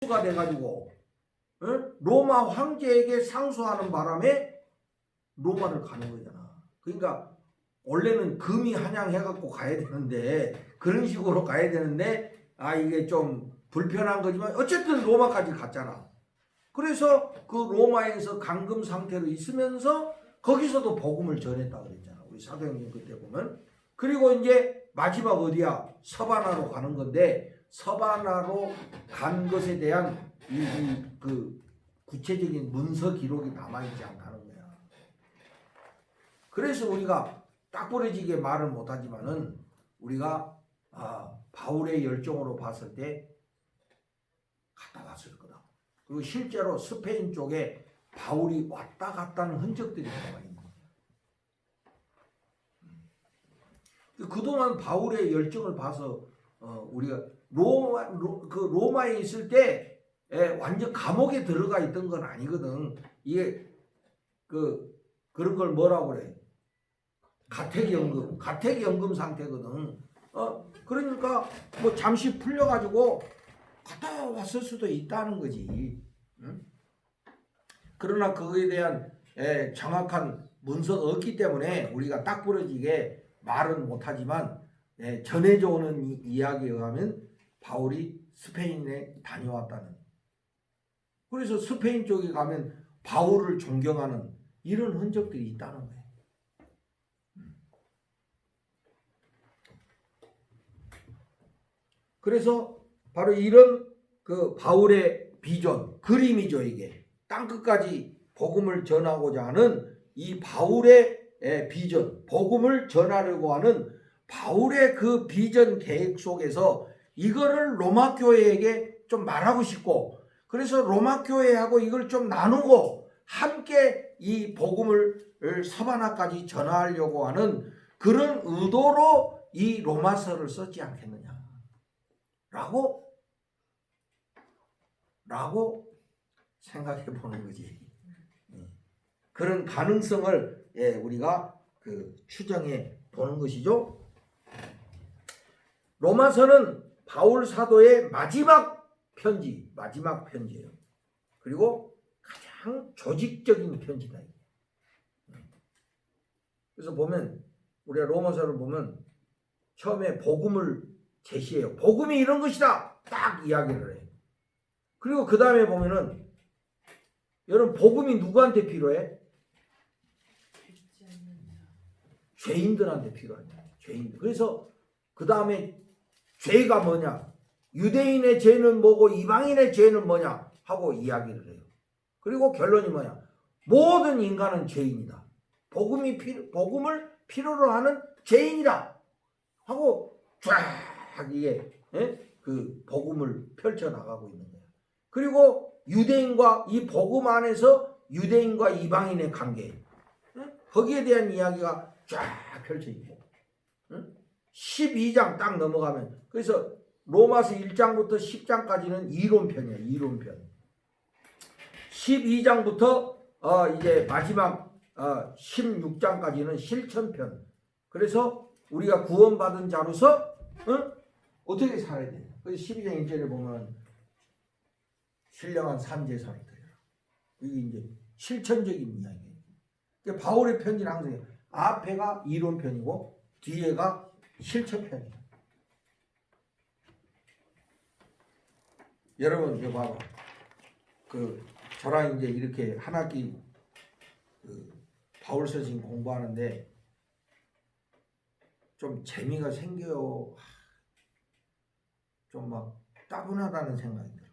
가 돼가지고 로마 황제에게 상소하는 바람에 로마를 가는 거잖아. 그러니까 원래는 금이 한양해갖고 가야 되는데 그런 식으로 가야 되는데 이게 좀 불편한 거지만 어쨌든 로마까지 갔잖아. 그래서 그 로마에서 감금 상태로 있으면서 거기서도 복음을 전했다 그랬잖아. 우리 사도행전 그때 보면. 그리고 이제 마지막 어디야? 서바나로 가는 건데 서바나로 간 것에 대한 그 구체적인 문서 기록이 남아있지 않다는 거야. 그래서 우리가 딱 부러지게 말을 못하지만은 우리가 바울의 열정으로 봤을 때 갔다 왔을 거다. 그리고 실제로 스페인 쪽에 바울이 왔다 갔다는 흔적들이 남아있는 거야. 그동안 바울의 열정을 봐서 우리가 로마에 있을 때 완전 감옥에 들어가 있던 건 아니거든. 이게 그런 걸 뭐라고 그래? 가택연금 상태거든. 그러니까 뭐 잠시 풀려가지고 갔다 왔을 수도 있다는 거지. 응? 그러나 그거에 대한 정확한 문서가 없기 때문에 우리가 딱 부러지게 말은 못하지만 전해져 오는 이야기에 의하면 바울이 스페인에 다녀왔다는. 그래서 스페인 쪽에 가면 바울을 존경하는 이런 흔적들이 있다는 거예요. 그래서 바로 이런 그 바울의 비전, 그림이죠. 이게 땅끝까지 복음을 전하고자 하는 이 바울의 비전, 복음을 전하려고 하는 바울의 그 비전 계획 속에서 이거를 로마 교회에게 좀 말하고 싶고, 그래서 로마 교회하고 이걸 좀 나누고 함께 이 복음을 서바나까지 전하려고 하는 그런 의도로 이 로마서를 썼지 않겠느냐 라고 생각해 보는 거지. 그런 가능성을 우리가 추정해 보는 것이죠. 로마서는 바울 사도의 마지막 편지예요. 그리고 가장 조직적인 편지다. 그래서 보면 우리가 로마서를 보면 처음에 복음을 제시해요. 복음이 이런 것이다. 딱 이야기를 해. 그리고 그 다음에 보면은 여러분 복음이 누구한테 필요해? 죄인들한테 필요하냐. 죄인들. 그래서 그 다음에 죄가 뭐냐? 유대인의 죄는 뭐고 이방인의 죄는 뭐냐? 하고 이야기를 해요. 그리고 결론이 뭐냐? 모든 인간은 죄인이다. 복음을 필요로 하는 죄인이다. 하고 쫙 이게 그 복음을 펼쳐 나가고 있는 거예요. 그리고 유대인과 이 복음 안에서 유대인과 이방인의 관계, 거기에 대한 이야기가 쫙 펼쳐 있고, 12장 딱 넘어가면, 그래서 로마서 1장부터 10장까지는 이론편이에요. 이론편. 12장부터 이제 마지막 16장까지는 실천편. 그래서 우리가 구원받은 자로서 어떻게 살아야 돼요? 그래서 12장 1절에 보면 신령한 삶제사를 드려라. 이게 이제 실천적인 이야기예요. 그러니까 바울의 편지는 항상 앞에가 이론편이고 뒤에가 실천편이에요. 여러분 이거 봐봐. 저랑 이제 이렇게 한 학기 바울서 지금 공부하는데 좀 재미가 생겨요. 좀 막 따분하다는 생각이 들어.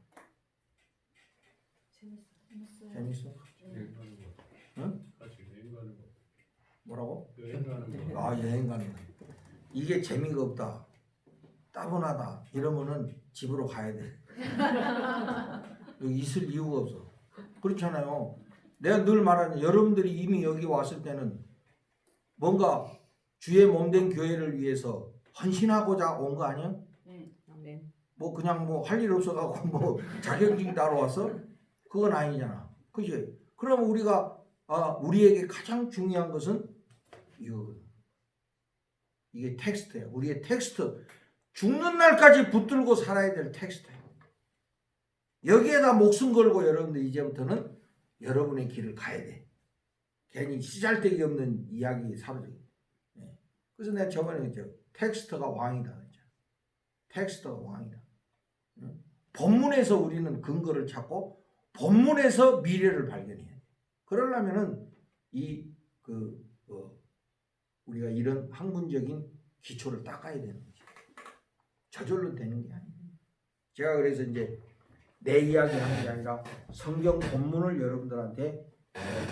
재밌어? 응? 뭐라고? 여행 가는 거. 이게 재미가 없다. 따분하다. 이러면은 집으로 가야 돼. 여기 있을 이유가 없어. 그렇잖아요. 내가 늘 말하는, 여러분들이 이미 여기 왔을 때는 뭔가 주의 몸된 교회를 위해서 헌신하고자 온 거 아니야? 네. 뭐 그냥 뭐 할 일 없어갖고 뭐 자격증 따러 왔어? 그건 아니잖아. 그지? 그럼 우리가 우리에게 가장 중요한 것은 이게 텍스트예요. 우리의 텍스트. 죽는 날까지 붙들고 살아야 될 텍스트예요. 여기에다 목숨 걸고 여러분들 이제부터는 여러분의 길을 가야 돼. 괜히 시잘데기 없는 이야기 사라져. 그래서 내가 저번에 그랬죠. 텍스트가 왕이다. 텍스트가 왕이다. 본문에서 우리는 근거를 찾고 본문에서 미래를 발견해야 돼. 그러려면은 우리가 이런 학문적인 기초를 닦아야 되는 거지. 저절로 되는 게 아니에요. 제가 그래서 이제 내 이야기 하는 게 아니라 성경 본문을 여러분들한테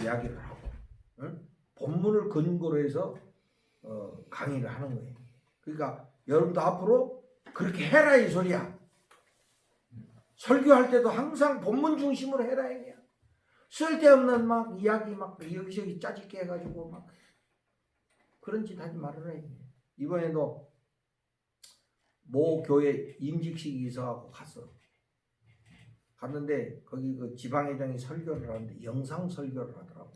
이야기를 하고, 본문을 근거로 해서 강의를 하는 거예요. 그러니까 여러분도 앞으로 그렇게 해라 이 소리야. 설교할 때도 항상 본문 중심으로 해라 이거야. 쓸데없는 막 이야기 막 여기저기 짜집게 해가지고 막 그런 짓 하지 말아라 이거야. 이번에도 모 교회 임직식이 있어갖고 갔는데 거기 그 지방회장이 설교를 하는데 영상 설교를 하더라고.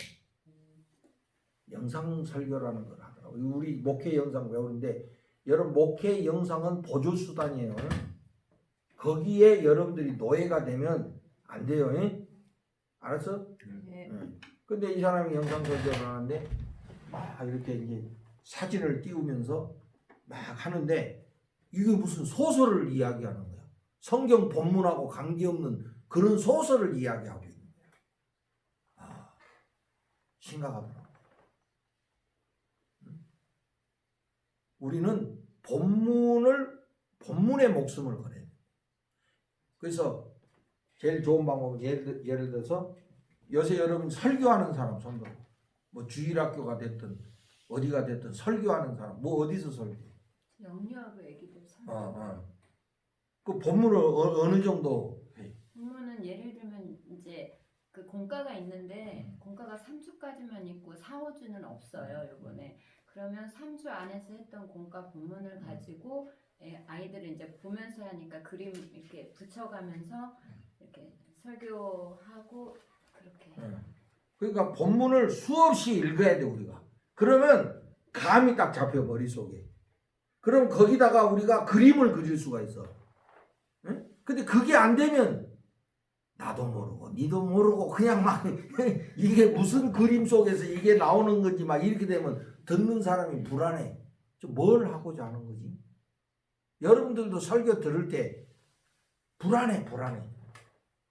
영상 설교라는 걸 하더라고. 우리 목회 영상 외우는데 여러분 목회 영상은 보조 수단이에요. 거기에 여러분들이 노예가 되면 안 돼요. 알았어? 네. 근데 이 사람이 영상 설교를 하는데 막 이렇게 이제 사진을 띄우면서 막 하는데 이게 무슨 소설을 이야기하는 거야. 성경 본문하고 관계없는 그런 소설을 이야기하고 있는 거야. 심각하더라고. 우리는 본문에 목숨을 걸어야 돼. 그래서 제일 좋은 방법은 예를 들어서 요새 여러분 설교하는 사람 손들어. 뭐 주일학교가 됐든 어디가 됐든 설교하는 사람 뭐 어디서 설교해? 영유아부 애기들 설교. 그 본문을 어느 정도 해? 본문은 예를 들면 이제 그 공과가 있는데 공과가 3주까지만 있고 4, 5주는 없어요. 요번에. 그러면 3주 안에서 했던 공과 본문을 가지고 아이들은 이제 보면서 하니까 그림 이렇게 붙여가면서 이렇게 설교하고 그렇게. 그러니까 본문을 수없이 읽어야 돼 우리가. 그러면 감이 딱 잡혀 머릿속에. 그럼 거기다가 우리가 그림을 그릴 수가 있어. 근데 그게 안 되면 나도 모르고 니도 모르고 그냥 막 이게 무슨 그림 속에서 이게 나오는 건지 막 이렇게 되면 듣는 사람이 불안해. 뭘 하고자 하는 거지? 여러분들도 설교 들을 때 불안해.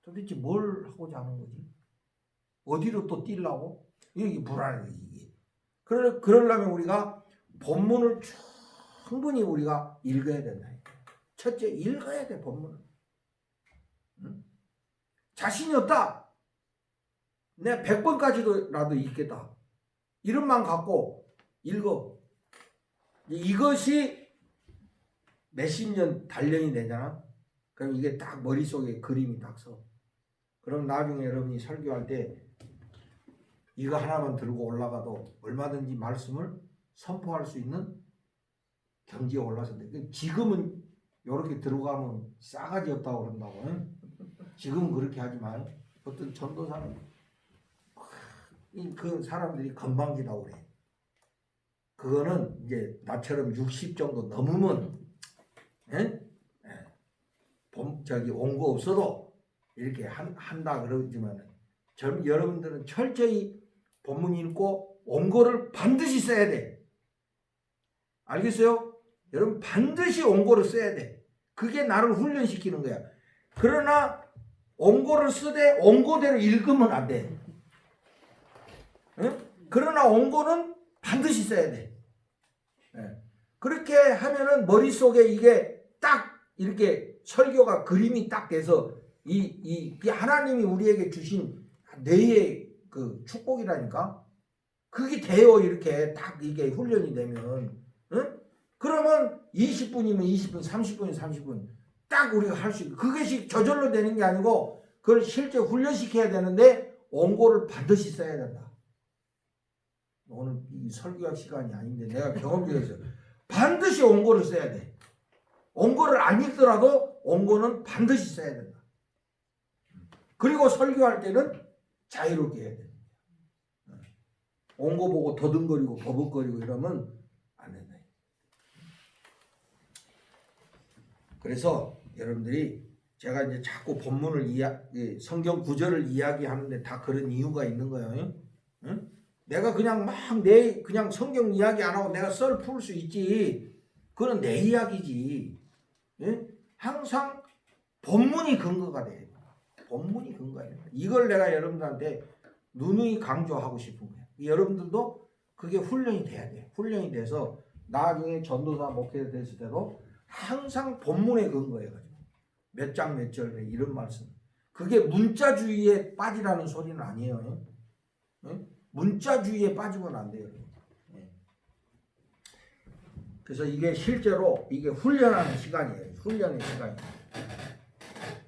도대체 뭘 하고자 하는 거지? 어디로 또 뛰려고? 이게 불안해 이게. 그러려면 우리가 본문을 충분히 우리가 읽어야 된다. 첫째 읽어야 돼 본문을. 자신이 없다. 내가 100번까지라도 읽겠다. 이런 마음 갖고 읽어. 이것이 몇십 년 단련이 되잖아. 그럼 이게 딱 머릿속에 그림이 딱 서. 그럼 나중에 여러분이 설교할 때 이거 하나만 들고 올라가도 얼마든지 말씀을 선포할 수 있는 경지에 올라섰는데 지금은 이렇게 들어가면 싸가지 없다고 그런다고. 지금은 그렇게 하지 마요. 어떤 전도사는 그 사람들이 건방지다고 그래. 그거는 이제 나처럼 60 정도 넘으면 온거 없어도 이렇게 한다 그러지만 여러분들은 철저히 본문 읽고 온거를 반드시 써야 돼. 알겠어요? 여러분 반드시 온거를 써야 돼. 그게 나를 훈련시키는 거야. 그러나 온거를 쓰되 온거대로 읽으면 안 돼. 그러나 온거는 반드시 써야 돼. 그렇게 하면은 머릿속에 이게 딱 이렇게 설교가 그림이 딱 돼서 이 하나님이 우리에게 주신 뇌의 그 축복이라니까. 그게 돼요. 이렇게 딱 이게 훈련이 되면. 그러면 20분이면 20분, 30분이면 30분 딱 우리가 할 수 있고, 그것이 저절로 되는 게 아니고 그걸 실제 훈련시켜야 되는데 원고를 반드시 써야 된다. 오늘 이 설교학 시간이 아닌데 내가 경험적이어서 반드시 원고를 써야 돼. 원고를 안 읽더라도 원고는 반드시 써야 된다. 그리고 설교할 때는 자유롭게 해야 돼. 원고 보고 더듬거리고 버벅거리고 이러면 안 된다. 그래서 여러분들이 제가 이제 자꾸 본문을 성경 구절을 이야기하는데 다 그런 이유가 있는 거예요. 응? 내가 그냥 막 그냥 성경 이야기 안 하고 내가 썰 풀 수 있지. 그건 내 이야기지. 응? 항상 본문이 근거가 돼. 본문이 근거야. 이걸 내가 여러분들한테 누누이 강조하고 싶은 거예요. 여러분들도 그게 훈련이 돼야 돼. 훈련이 돼서 나중에 전도사 목회자 됐을 때도 항상 본문에 근거해가지고 몇 장 몇 절 이런 말씀. 그게 문자주의에 빠지라는 소리는 아니에요. 응? 문자주의에 빠지면 안 돼요. 그래서 이게 실제로 이게 훈련하는 시간이에요. 훈련의 시간이에요.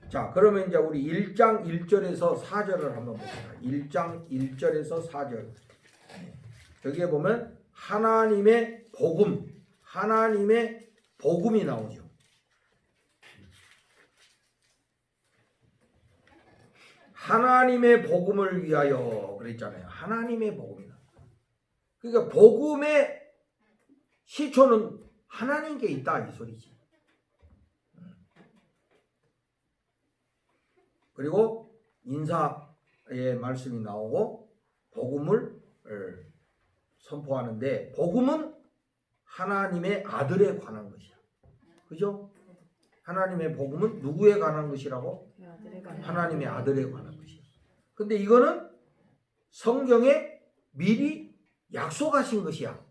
자, 그러면 이제 우리 1장 1절에서 4절을 한번 봅시다. 1장 1절에서 4절. 여기에 보면 하나님의 복음이 나오죠. 하나님의 복음을 위하여 그랬잖아요. 하나님의 복음이다. 그러니까 복음의 시초는 하나님께 있다 이 소리지. 그리고 인사의 말씀이 나오고 복음을 선포하는데 복음은 하나님의 아들에 관한 것이야. 그죠? 하나님의 복음은 누구에 관한 것이라고? 하나님의 아들에 관한 것이야. 근데 이거는 성경에 미리 약속하신 것이야.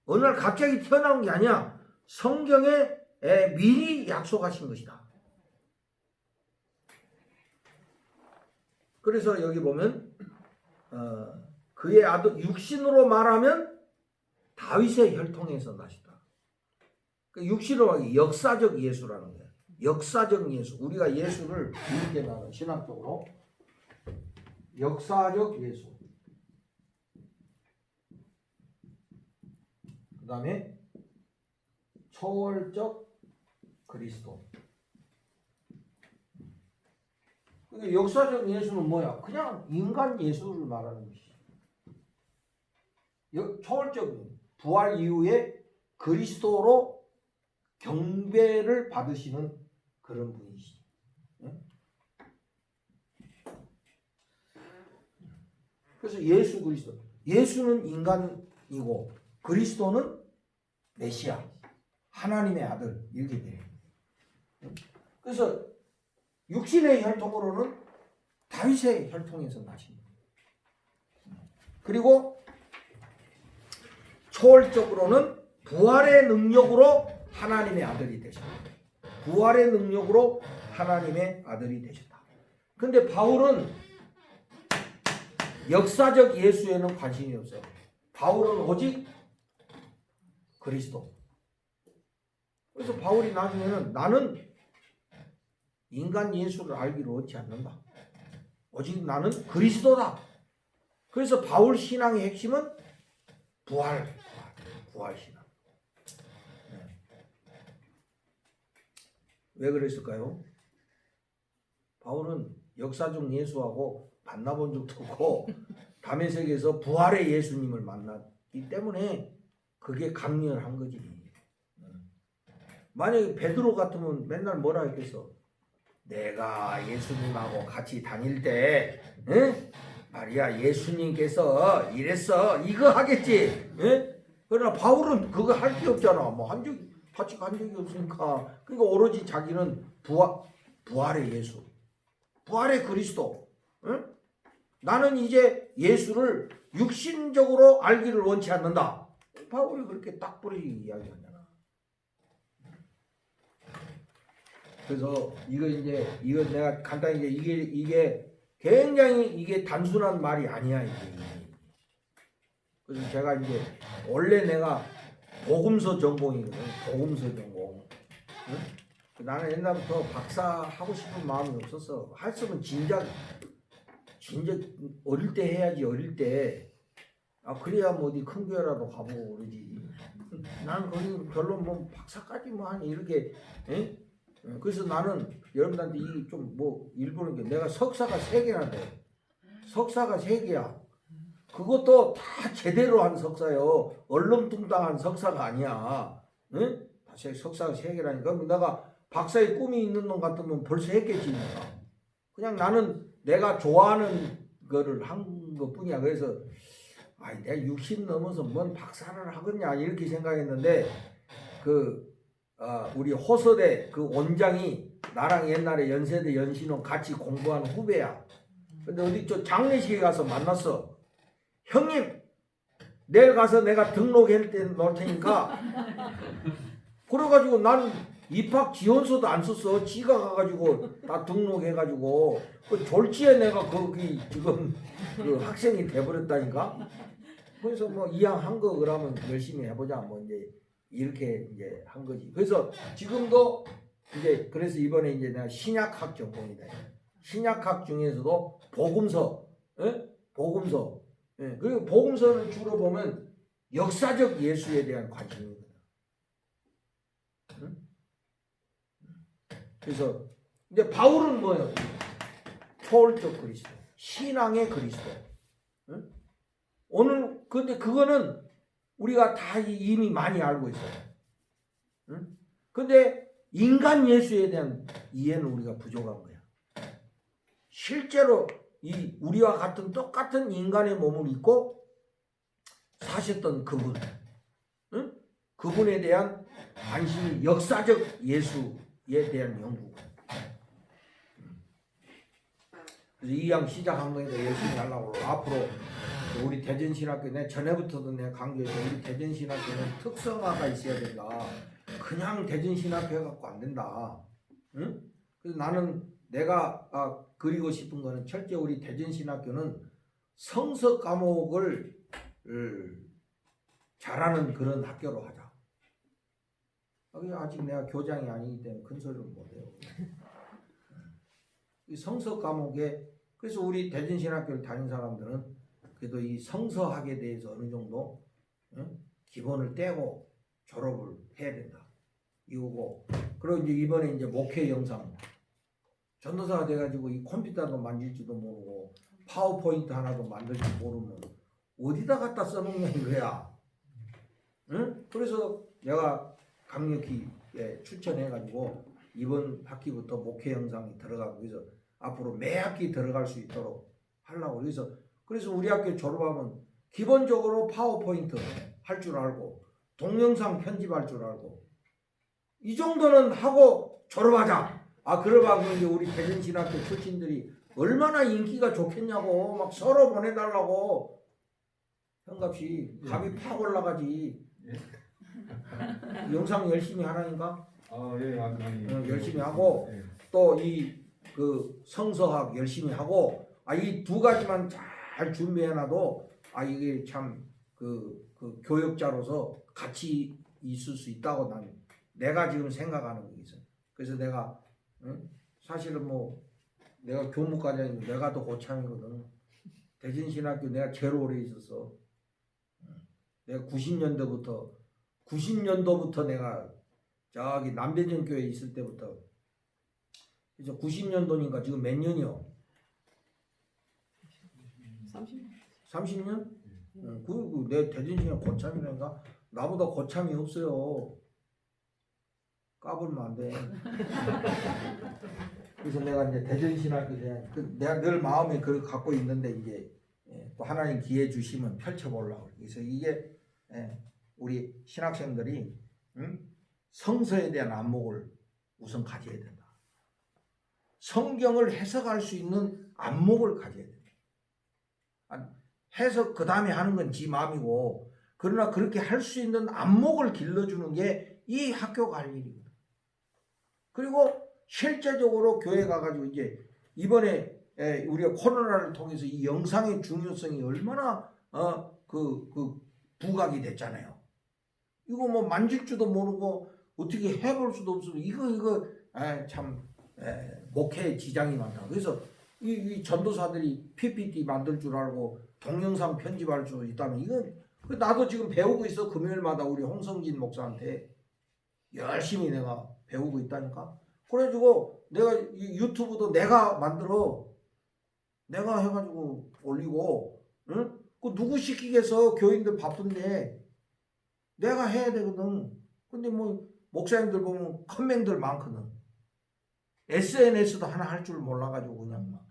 어느 날 갑자기 튀어나온 게 아니야. 성경에 미리 약속하신 것이다. 그래서 여기 보면 그의 아들 육신으로 말하면 다윗의 혈통에서 나시다. 그 육신으로 말하면 역사적 예수라는 거야. 역사적 예수. 우리가 예수를 이렇게 말하는 신학적으로 역사적 예수. 그 다음에 초월적 그리스도. 근데 역사적 예수는 뭐야? 그냥 인간 예수를 말하는 것이지. 초월적 부활 이후에 그리스도로 경배를 받으시는 그런 분이시지. 그래서 예수 그리스도. 예수는 인간이고 그리스도는 메시아, 하나님의 아들 이렇게 돼요. 그래서 육신의 혈통으로는 다윗의 혈통에서 나십니다. 그리고 초월적으로는 부활의 능력으로 하나님의 아들이 되셨다. 부활의 능력으로 하나님의 아들이 되셨다. 근데 바울은 역사적 예수에는 관심이 없어요. 바울은 오직 그리스도. 그래서 바울이 나중에는 나는 인간 예수를 알기로 얻지 않는다. 오직 나는 그리스도다. 그래서 바울 신앙의 핵심은 부활 신앙. 왜 그랬을까요? 바울은 역사적 예수하고 만나본 적도 없고 다메섹에서 부활의 예수님을 만났기 때문에 그게 강렬한 거지. 만약에 베드로 같으면 맨날 뭐라 했겠어? 내가 예수님하고 같이 다닐 때 말이야 예수님께서 이랬어 이거 하겠지. 그러나 바울은 그거 할 게 없잖아. 뭐 같이 간 적이 없으니까. 그러니까 오로지 자기는 부활의 예수, 부활의 그리스도. 나는 이제 예수를 육신적으로 알기를 원치 않는다. 바울이 그렇게 딱 뿌리게 이야기하잖아. 그래서 이거 내가 간단히 이게 굉장히 이게 단순한 말이 아니야 이게. 그래서 제가 이제 원래 내가 복음서 전공이거든. 복음서 전공. 나는 옛날부터 박사 하고 싶은 마음이 없었어. 했으면 진작 어릴 때 해야지. 어릴 때. 그래야 뭐 어디 큰 교회라도 가보고 그러지. 나는 거기 별로 뭐 박사까지 뭐 하니 이렇게. 그래서 나는 여러분들한테 이 좀 뭐 일부는 게 내가 석사가 3개나 돼. 석사가 3개야. 그것도 다 제대로 한 석사요. 얼렁뚱땅한 석사가 아니야. 응? 석사가 3개라니까. 내가 박사의 꿈이 있는 놈 같으면 벌써 했겠지. 그냥 나는 내가 좋아하는 거를 한 것뿐이야. 그래서 아이 내가 60 넘어서 뭔 박사를 하겠냐 이렇게 생각했는데 우리 호서대 그 원장이 나랑 옛날에 연세대 연신원 같이 공부한 후배야. 근데 어디 저 장례식에 가서 만났어. 형님 내일 가서 내가 등록할 때 놓을 테니까. 그래가지고 난 입학 지원서도 안 썼어. 지가 가가지고 다 등록해가지고 그 졸지에 내가 거기 지금 그 학생이 돼버렸다니까. 그래서 뭐 이왕 한 거 그러면 열심히 해보자 뭐 이제 이렇게 이제 한 거지. 그래서 지금도 이제 그래서 이번에 이제 내가 신약학 전공이다. 신약학 중에서도 복음서, 복음서. 그리고 복음서는 주로 보면 역사적 예수에 대한 관심이거든. 그래서 이제 바울은 뭐예요? 초월적 그리스도, 신앙의 그리스도. 오늘 근데 그거는 우리가 다 이미 많이 알고 있어요. 근데 인간 예수에 대한 이해는 우리가 부족한 거야. 실제로 이 우리와 같은 똑같은 인간의 몸을 입고 사셨던 그분, 그분에 대한 관심이 역사적 예수에 대한 연구. 그래서 이왕 시작한 거니까 열심히 하려고 앞으로 우리 대전신학교 내 전에부터도 내가 강조했죠. 우리 대전신학교는 특성화가 있어야 된다. 그냥 대전신학교 해갖고 안 된다. 그래서 나는 내가 그리고 싶은 거는 철저히 우리 대전신학교는 성서 과목을 잘하는 그런 학교로 하자. 아직 내가 교장이 아니기 때문에 큰 소리를 못해요. 이 성서 과목에 그래서 우리 대전신학교를 다닌 사람들은 그래도 이 성서학에 대해서 어느 정도 기본을 떼고 졸업을 해야 된다. 이거고 그리고 이제 이번에 이제 목회 영상 전도사가 돼가지고 이 컴퓨터도 만질지도 모르고 파워포인트 하나도 만들지 모르면 어디다 갖다 써먹냐 이거야. 그래서 내가 강력히 추천해가지고 이번 학기부터 목회 영상이 들어가고 그래서 앞으로 매 학기 들어갈 수 있도록 하려고 그래서 우리 학교 졸업하면 기본적으로 파워포인트 할 줄 알고 동영상 편집할 줄 알고 이 정도는 하고 졸업하자. 그러면 이제 우리 대전신학교 출신들이 얼마나 인기가 좋겠냐고 막 서로 보내달라고 현갑씨 값이 팍 올라가지. 영상 열심히 하라니까. 열심히 하고 또 이 그 성서학 열심히 하고 이 두 가지만 잘 준비해놔도 이게 참 그 교역자로서 같이 있을 수 있다고 내가 지금 생각하는 게 있어요. 그래서 내가 사실은 뭐 내가 교무과장이고 내가 더 고참이거든. 대전신학교 내가 제일 오래 있었어. 내가 90년도부터 내가 저기 남대전교회 있을 때부터 그래서 90년도니까 지금 몇 년이요? 30년? 내 대전신학 고참이라니까. 나보다 고참이 없어요. 까불면 안 돼. 그래서 내가 이제 대전신학교에 대한 내가 늘 마음에 그걸 갖고 있는데 이제 또 하나님 기회 주시면 펼쳐보려고. 그래서 이게 우리 신학생들이 성서에 대한 안목을 우선 가져야 된다. 성경을 해석할 수 있는 안목을 가져야 된다. 해석 그 다음에 하는 건 지 마음이고 그러나 그렇게 할 수 있는 안목을 길러주는 게 이 학교가 할 일이거든. 그리고 실제적으로 교회 가가지고 이제 이번에 우리가 코로나를 통해서 이 영상의 중요성이 얼마나 부각이 됐잖아요. 이거 뭐 만질 줄도 모르고 어떻게 해볼 수도 없으면 이거 참 목회에 지장이 많다. 그래서 이 전도사들이 PPT 만들 줄 알고 동영상 편집할 수 있다면 이건 나도 지금 배우고 있어. 금요일마다 우리 홍성진 목사한테 열심히 내가 배우고 있다니까. 그래가지고 내가 이 유튜브도 내가 만들어. 내가 해가지고 올리고, 응? 그 누구 시키겠어? 교인들 바쁜데 내가 해야 되거든. 근데 뭐 목사님들 보면 컴맹들 많거든. SNS도 하나 할 줄 몰라가지고 그냥 막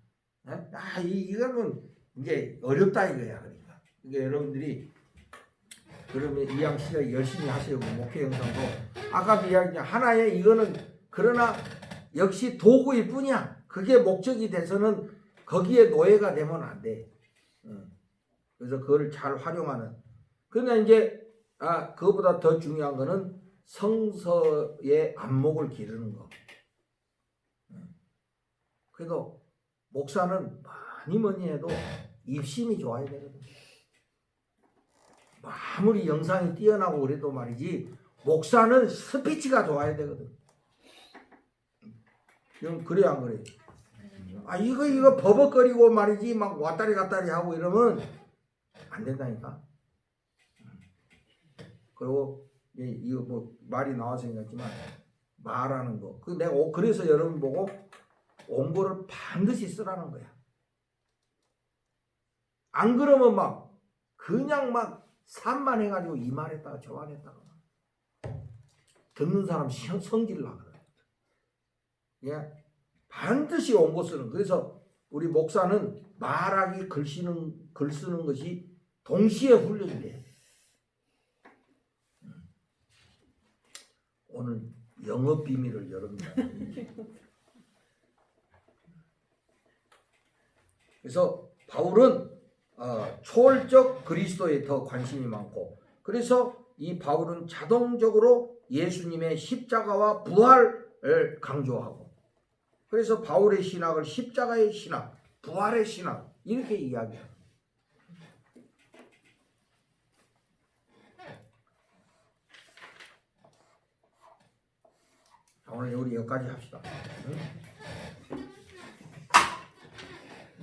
이거는 이제 어렵다 이거야. 그러니까 여러분들이 그러면 이양 씨가 열심히 하세요. 목회 영상도 아까도 이야기한 하나의 이거는 그러나 역시 도구일 뿐이야. 그게 목적이 돼서는 거기에 노예가 되면 안 돼. 그래서 그걸 잘 활용하는. 그러나 이제 그거보다 더 중요한 거는 성서의 안목을 기르는 거. 그래도 목사는 뭐니 해도 입심이 좋아야 되거든. 아무리 영상이 뛰어나고 그래도 말이지 목사는 스피치가 좋아야 되거든. 그래야 안 그래? 이거 버벅거리고 말이지 막 왔다리 갔다리 하고 이러면 안 된다니까. 그리고 이거 뭐 말이 나와서 생각했지만 말하는 거. 내가 그래서 여러분 보고 원고를 반드시 쓰라는 거야. 안 그러면 막 그냥 막 산만해가지고 이 말했다가 저 말했다가 듣는 사람 성질 나거든. 예, 반드시 원고 쓰는. 그래서 우리 목사는 말하기 글 쓰는 것이 동시에 훈련이 돼. 오늘 영업 비밀을 여러분들. 그래서 바울은 초월적 그리스도에 더 관심이 많고, 그래서 이 바울은 자동적으로 예수님의 십자가와 부활을 강조하고, 그래서 바울의 신학을 십자가의 신학, 부활의 신학 이렇게 이야기해요. 오늘 우리 여기까지 합시다. 응?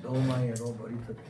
너무 많이 해도 머리 터져.